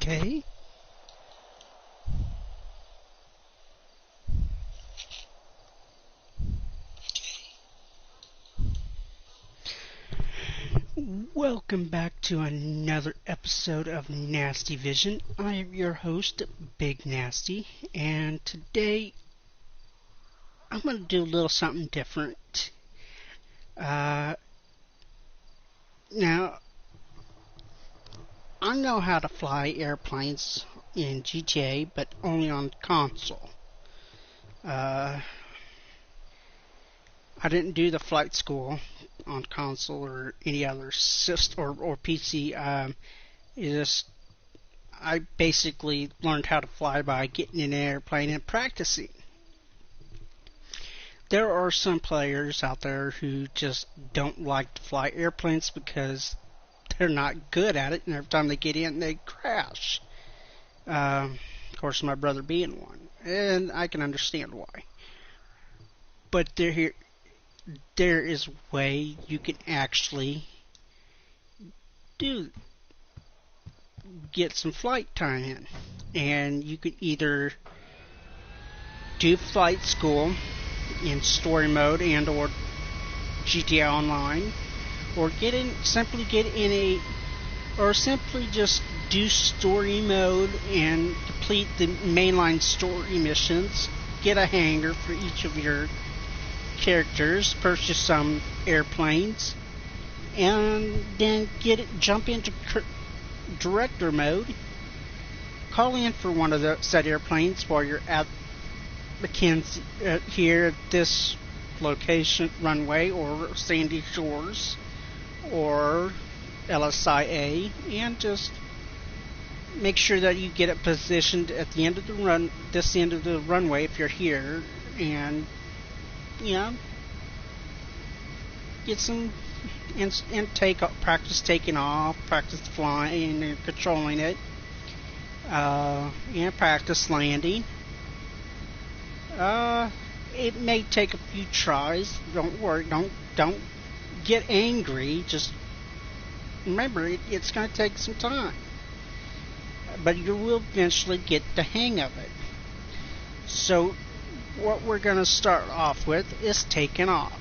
Okay. Welcome back to another episode of Nasty Vision. I am your host, Big Nasty, and today I'm going to do a little something different. Now, I know how to fly airplanes in GTA, but only on console. I didn't do the flight school on console or any other system or PC. I basically learned how to fly by getting in an airplane and practicing. There are some players out there who just don't like to fly airplanes because they're not good at it, and every time they get in, they crash. Of course, my brother being one, and I can understand why. But there is a way you can actually get some flight time in, and you could either do flight school in story mode and or GTA Online, or simply just do story mode and complete the mainline story missions, get a hangar for each of your characters, purchase some airplanes, and then jump into director mode, call in for one of the said airplanes while you're at McKenzie here at this location runway or Sandy Shores or LSIA, and just make sure that you get it positioned at the end of this end of the runway if you're here, and get some and practice taking off, practice flying and controlling it, and practice landing. It may take a few tries. Don't worry. Don't get angry. Just remember, it's going to take some time, but you will eventually get the hang of it. So, what we're going to start off with is taking off.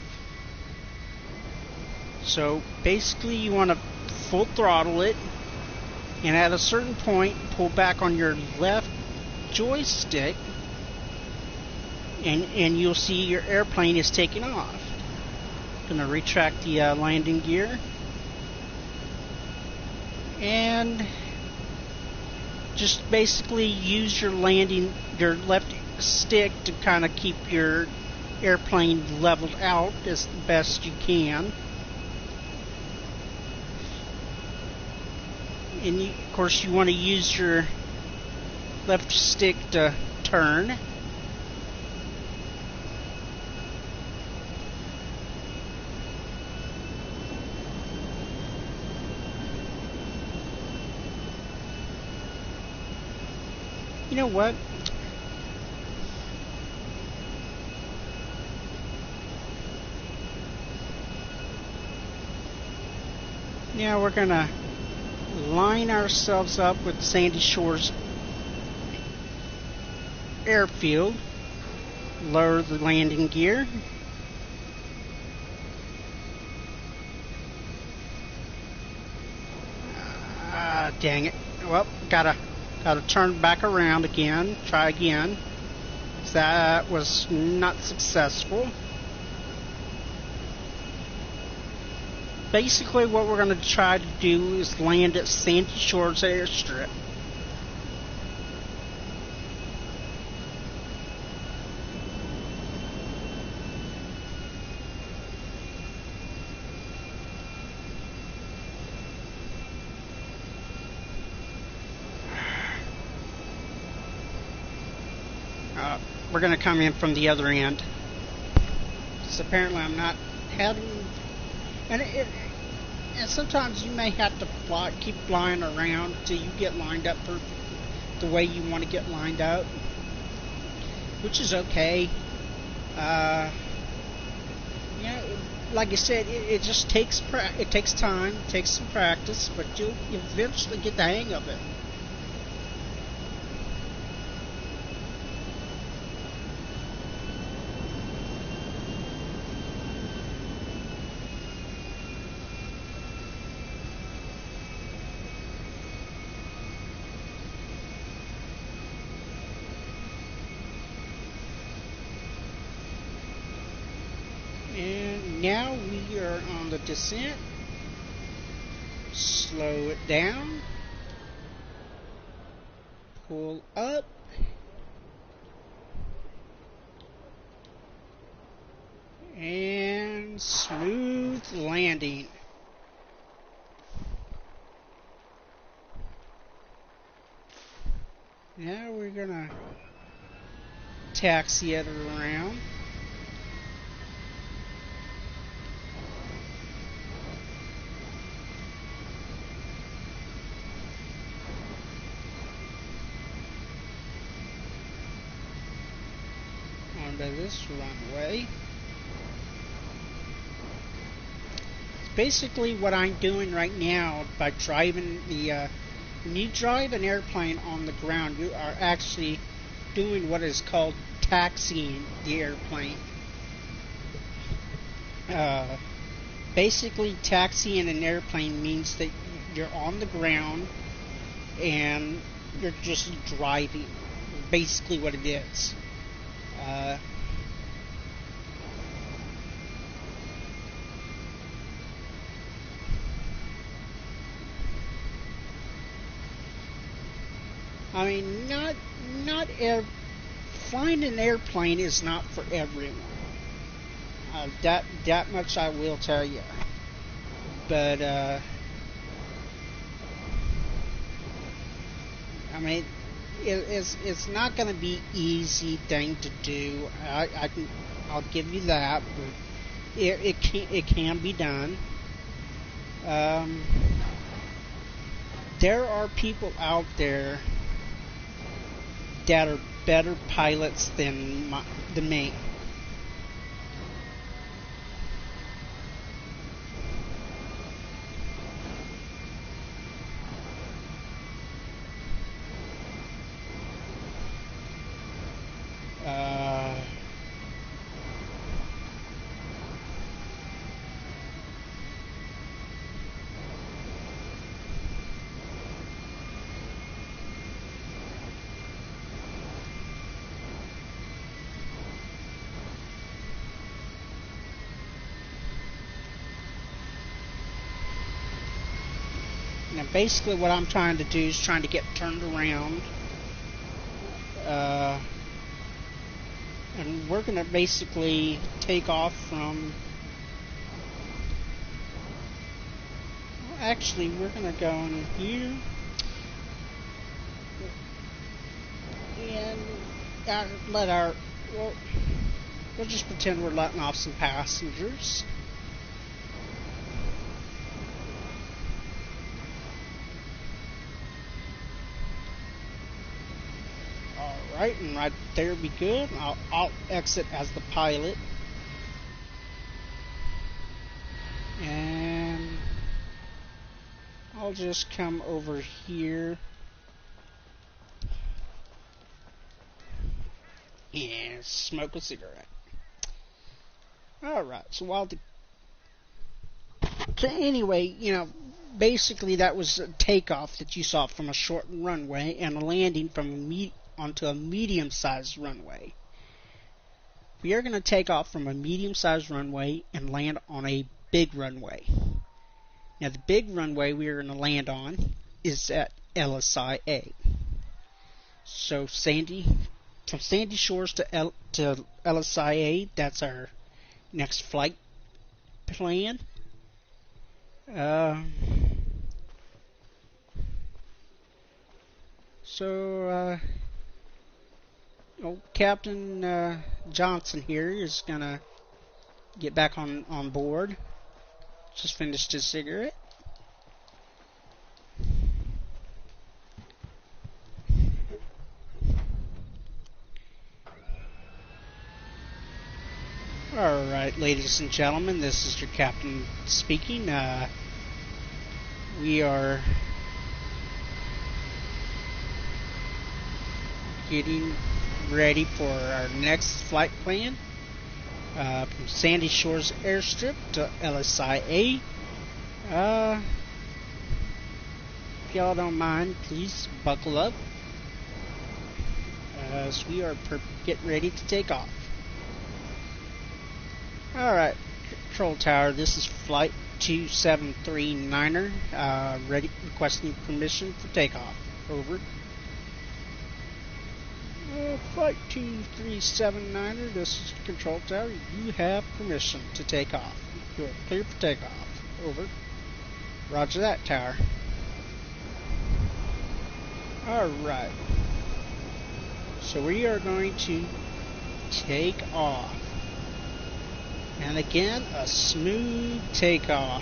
So, basically, you want to full throttle it, and at a certain point, pull back on your left joystick, and you'll see your airplane is taking off. Going to retract the landing gear, and just basically use your left stick to kind of keep your airplane leveled out as best you can. And of course you want to use your left stick to turn. You know what? Now we're gonna line ourselves up with Sandy Shores airfield. Lower the landing gear. Dang it. Well, gotta turn back around again. Try again. That was not successful. Basically, what we're going to try to do is land at Sandy Shores Airstrip. We're going to come in from the other end. So apparently I'm not having... And sometimes you may have to keep flying around until you get lined up for the way you want to get lined up, which is okay. Like I said, it just takes time, it takes some practice, but you'll eventually get the hang of it. now we are on the descent. Slow it down. Pull up. And smooth landing. Now we're gonna taxi it around. Onto this runway. Basically what I'm doing right now by driving the when you drive an airplane on the ground, you are actually doing what is called taxiing the airplane. Basically taxiing an airplane means that you're on the ground and you're just driving. Basically what it is. I mean, flying an airplane is not for everyone. That much I will tell you. But I mean, it's not going to be easy thing to do. I'll give you that. But it can be done. There are people out there that are better pilots than me. Now basically what I'm trying to do is trying to get turned around. And we're going to basically take off from... Well, actually, we're going to go in here. And let our... Well, we'll just pretend we're letting off some passengers. Alright, and right there be good. I'll exit as the pilot. And I'll just come over here. And smoke a cigarette. Alright, so so anyway, basically that was a takeoff that you saw from a short runway and a landing from onto a medium-sized runway. We are going to take off from a medium-sized runway and land on a big runway. Now the big runway we are going to land on is at LSIA. So from Sandy Shores to LSIA, that's our next flight plan. Captain Johnson here is gonna get back on board. Just finished his cigarette. Alright, ladies and gentlemen, this is your captain speaking. We are getting ready for our next flight plan from Sandy Shores Airstrip to LSIA. If y'all don't mind, please buckle up as we are getting ready to take off. Alright, Control Tower, this is Flight 2739er, ready, requesting permission for takeoff. Over. Flight 2379er, this is Control Tower, you have permission to take off. You are clear for takeoff. Over. Roger that, Tower. Alright. So we are going to take off. And again, a smooth takeoff.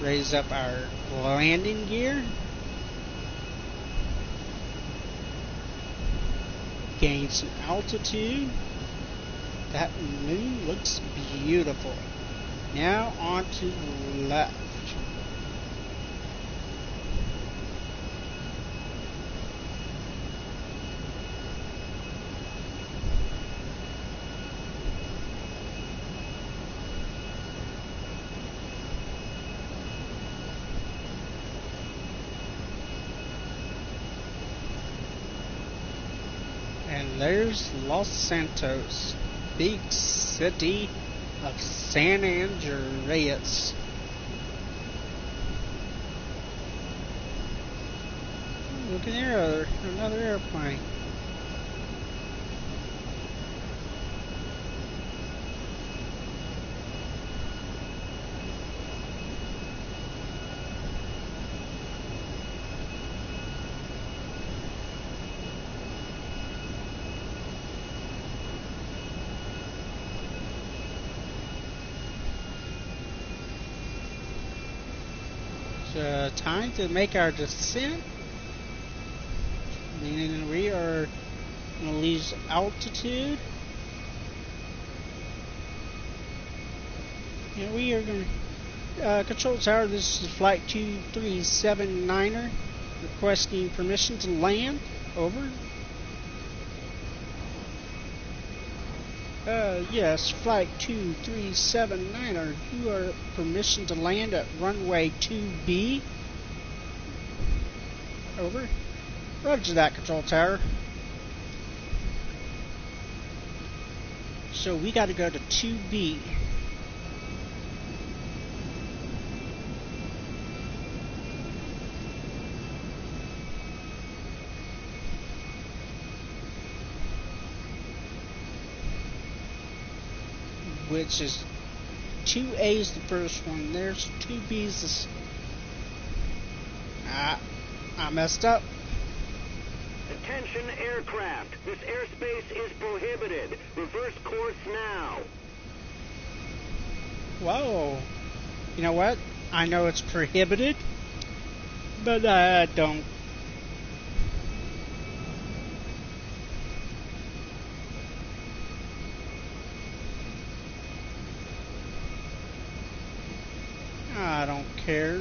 Raise up our landing gear. Gain some altitude. That moon looks beautiful. Now on to the left. And there's Los Santos, big city of San Andreas. Look at there, another airplane. Time to make our descent, meaning we are going to lose altitude. And we are going to Control Tower, this is Flight 2379er, requesting permission to land. Over. Yes, Flight 2379er, you are permission to land at runway 2B. Over. Roger that, Control Tower. So we got to go to 2B. Which is 2A is the first one. There's 2B is this. I messed up. Attention aircraft. This airspace is prohibited. Reverse course now. Whoa. You know what? I know it's prohibited, but I don't. I don't care.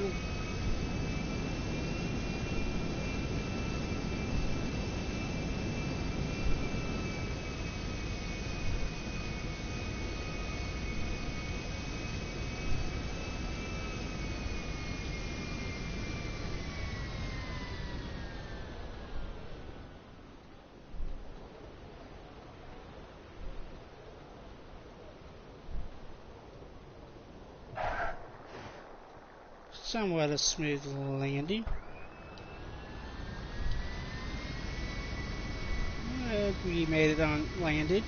Somewhat a smooth landing. We made it on landed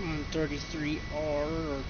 on 33R or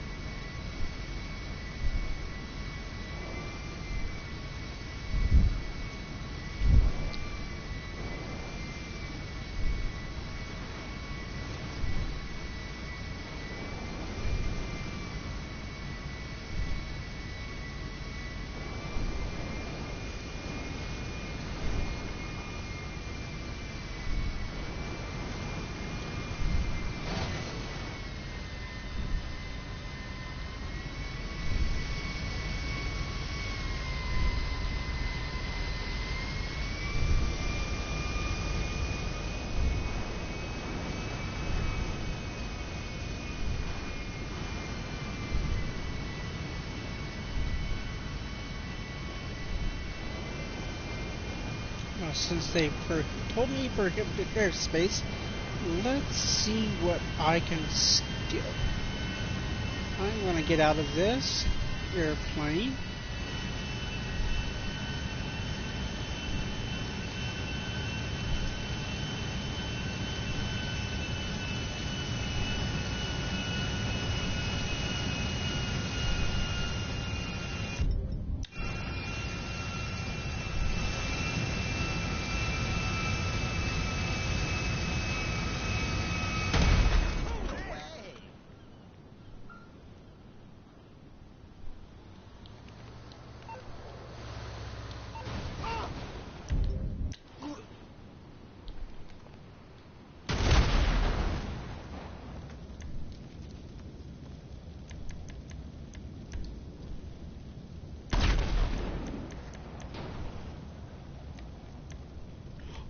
since they told me prohibited airspace, let's see what I can steal. I'm going to get out of this airplane.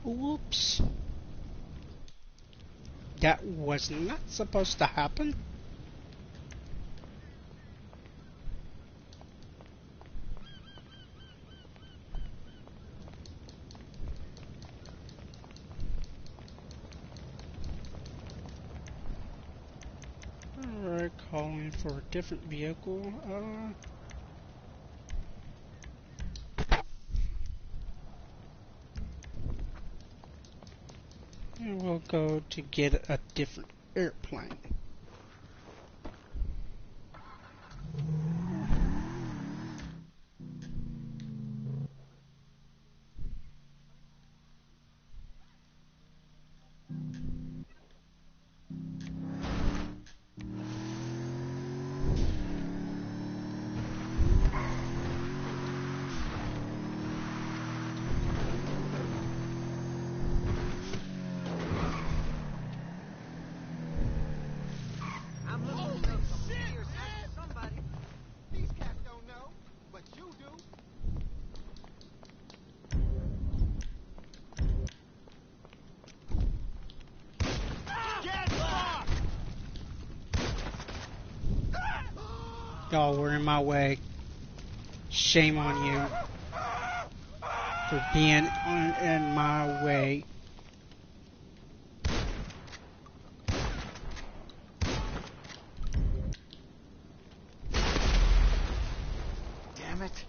Whoops. That was not supposed to happen. Alright, calling for a different vehicle. And we'll go to get a different airplane. Y'all were in my way. Shame on you for being in my way. Damn it.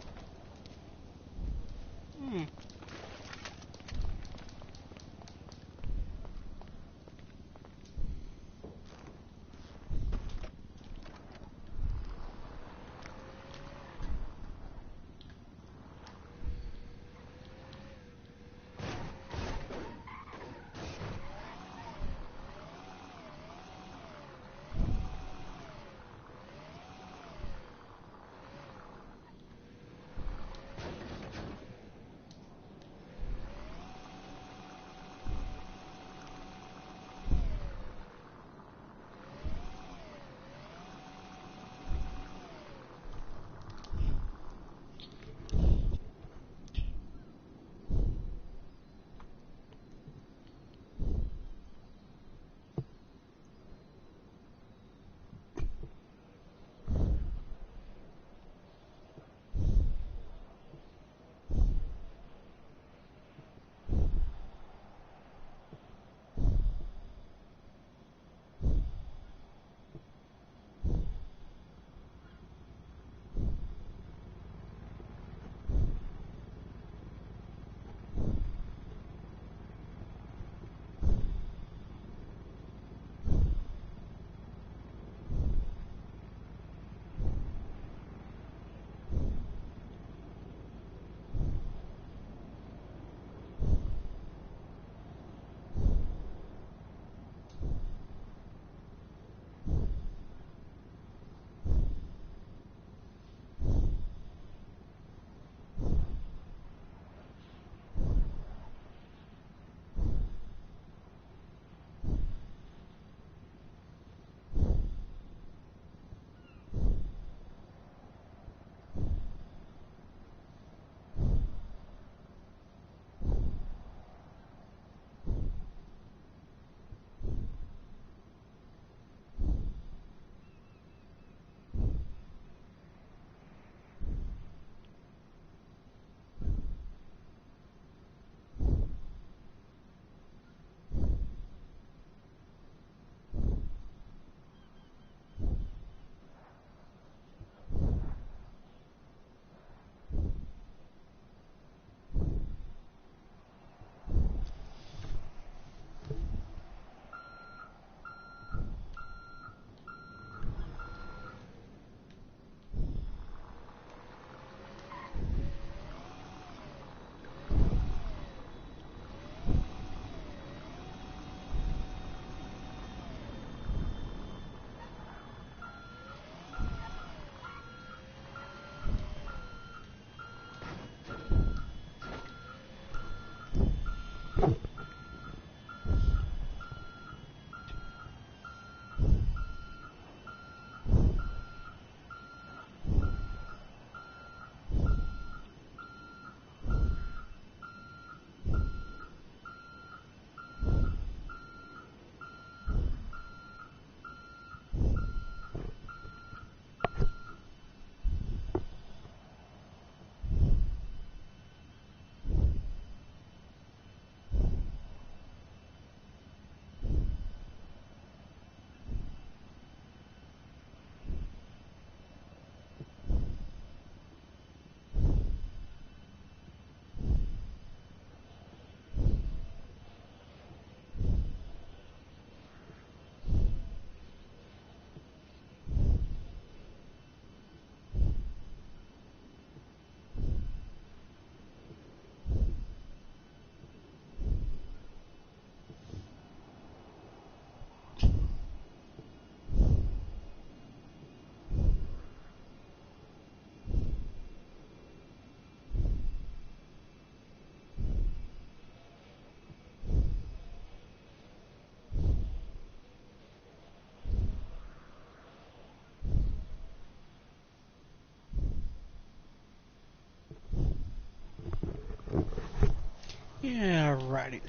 Yeah, righty.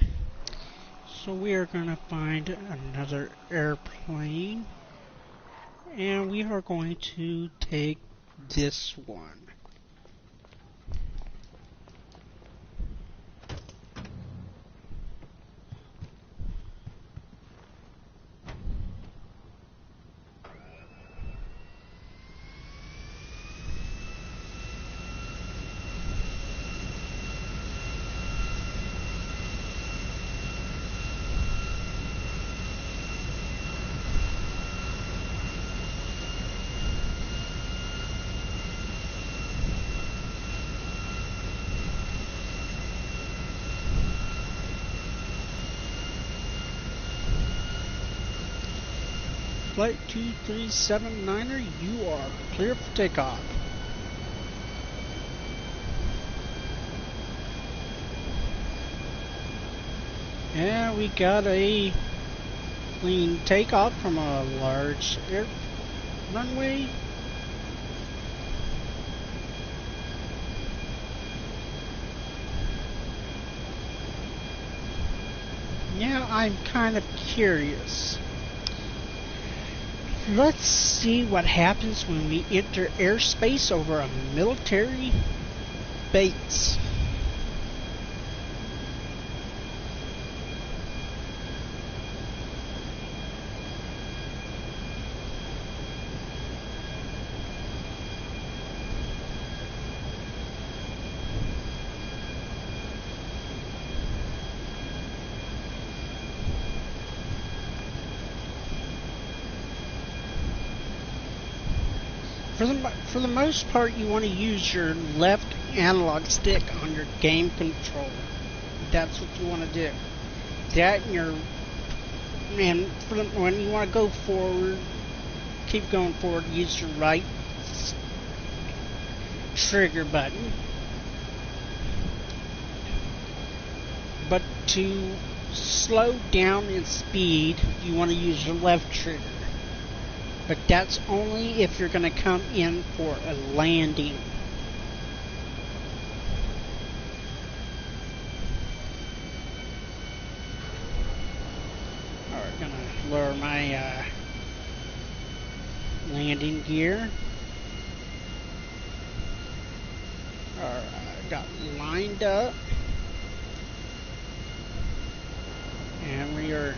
So we are going to find another airplane, and we are going to take this one. Flight 2379er, you are clear for takeoff. Yeah, we got a clean takeoff from a large air runway. Yeah, I'm kind of curious. Let's see what happens when we enter airspace over a military base. For the most part, you want to use your left analog stick on your game controller. That's what you want to do. That and when you want to go forward, keep going forward, use your right trigger button. But to slow down in speed, you want to use your left trigger. But that's only if you're going to come in for a landing. Alright, going to lower my landing gear. Alright, got lined up. And we are...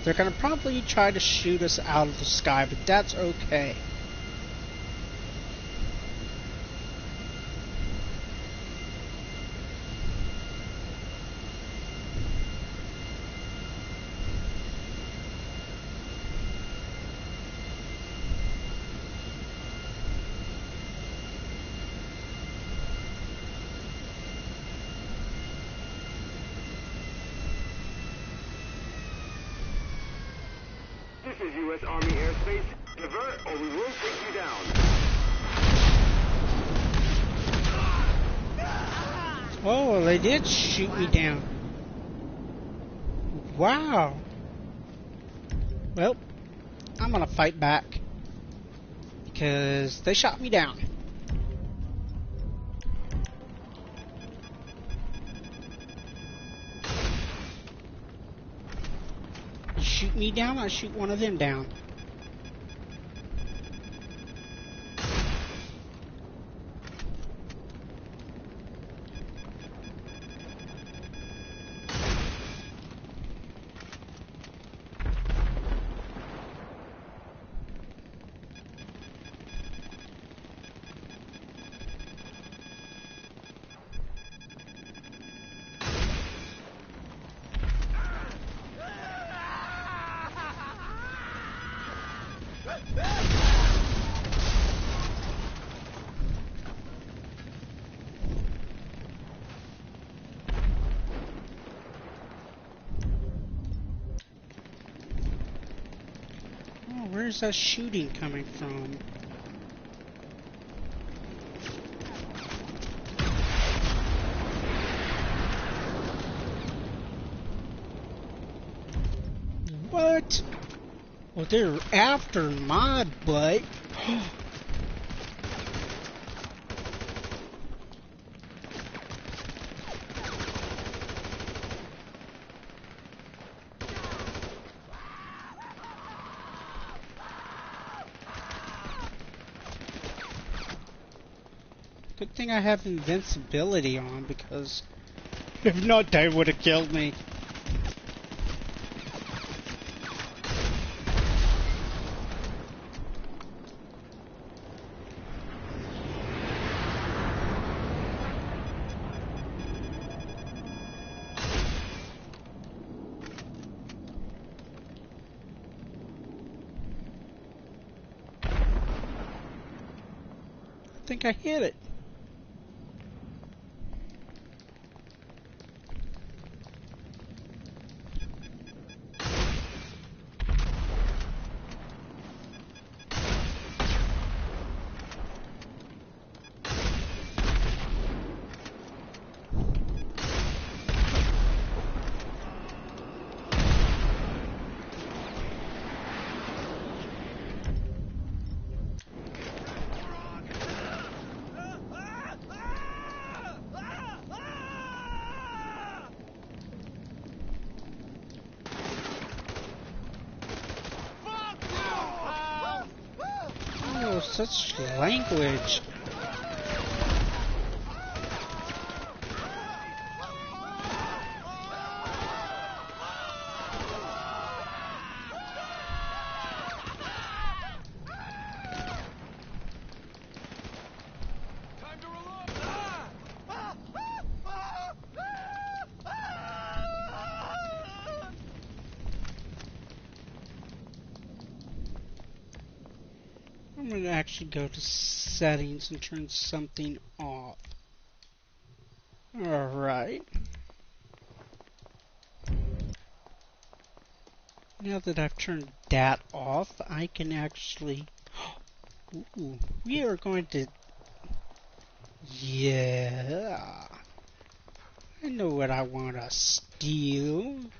They're going to probably try to shoot us out of the sky, but that's okay. This is U.S. Army airspace. Divert or we will take you down. Oh, they did shoot me down. Wow. Well, I'm gonna fight back. Because they shot me down. Shoot me down, I shoot one of them down. Where's that shooting coming from? What? Well, they're after my butt. Good thing I have invincibility on, because if not, they would have killed me. I think I hit it. Oh, such language. I'm going to actually go to settings and turn something off. Alright. Now that I've turned that off, I can actually... Ooh, we are going to... Yeah. I know what I want to steal. I'm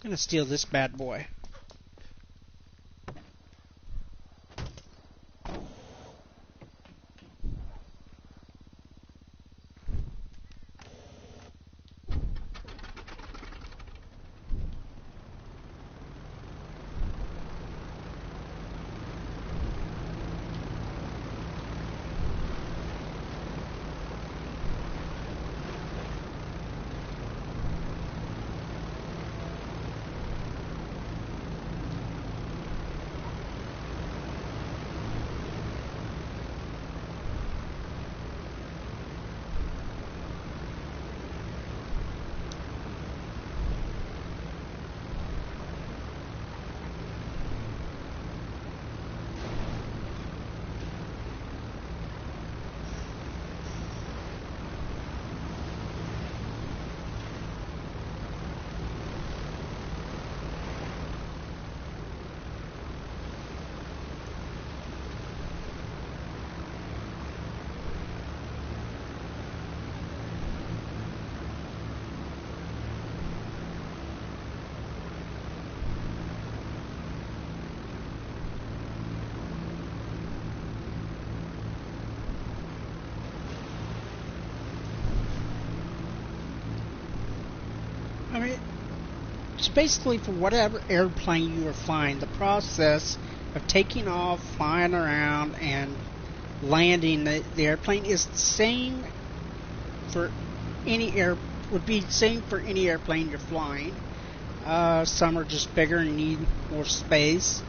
going to steal this bad boy. I mean, it's basically for whatever airplane you are flying, the process of taking off, flying around, and landing the airplane is the same for would be the same for any airplane you're flying. Some are just bigger and need more space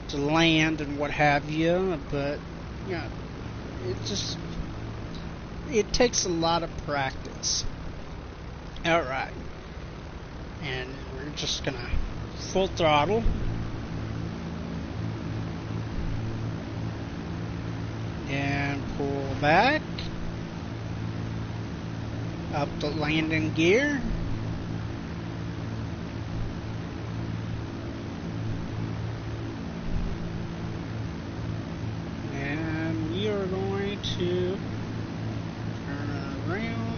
to land and what have you, but yeah, it takes a lot of practice. Alright. And we're just gonna full throttle. And pull back. Up the landing gear. And we are going to turn around.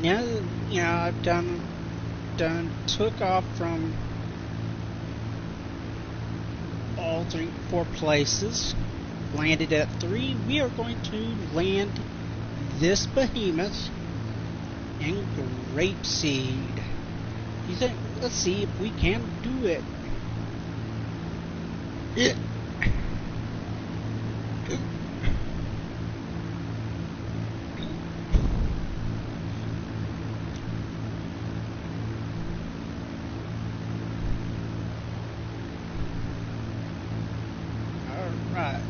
Now, you know, I've took off from all 4 places, landed at 3. We are going to land this behemoth in Grapeseed. You think? Let's see if we can do it. Alright.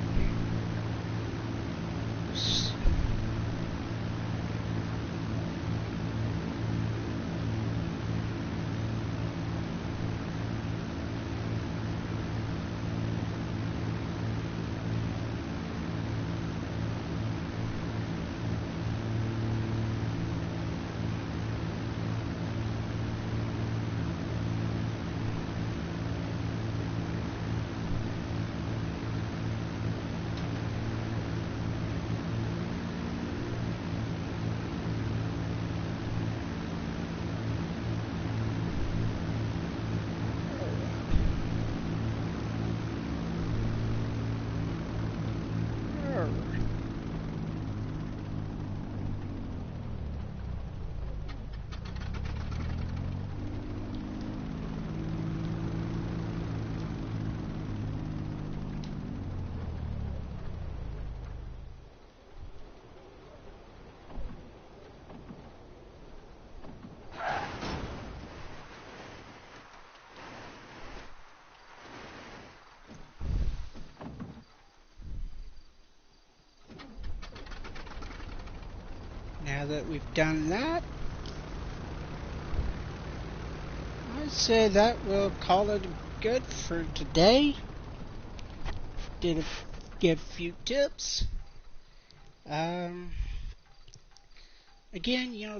Now that we've done that, I'd say that we'll call it good for today. Give a few tips. Again,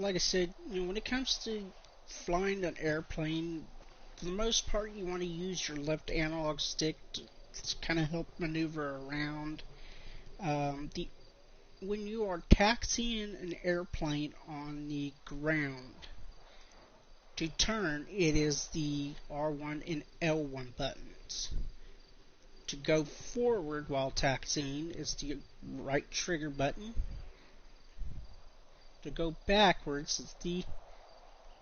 like I said, when it comes to flying an airplane, for the most part, you want to use your left analog stick to kind of help maneuver around. When you are taxiing an airplane on the ground, to turn, it is the R1 and L1 buttons. To go forward while taxiing is the right trigger button. To go backwards is the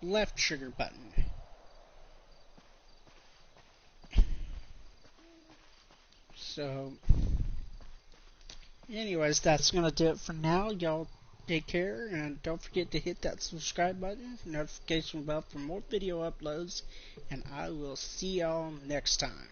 left trigger button. So, anyways, that's going to do it for now. Y'all take care, and don't forget to hit that subscribe button, notification bell for more video uploads, and I will see y'all next time.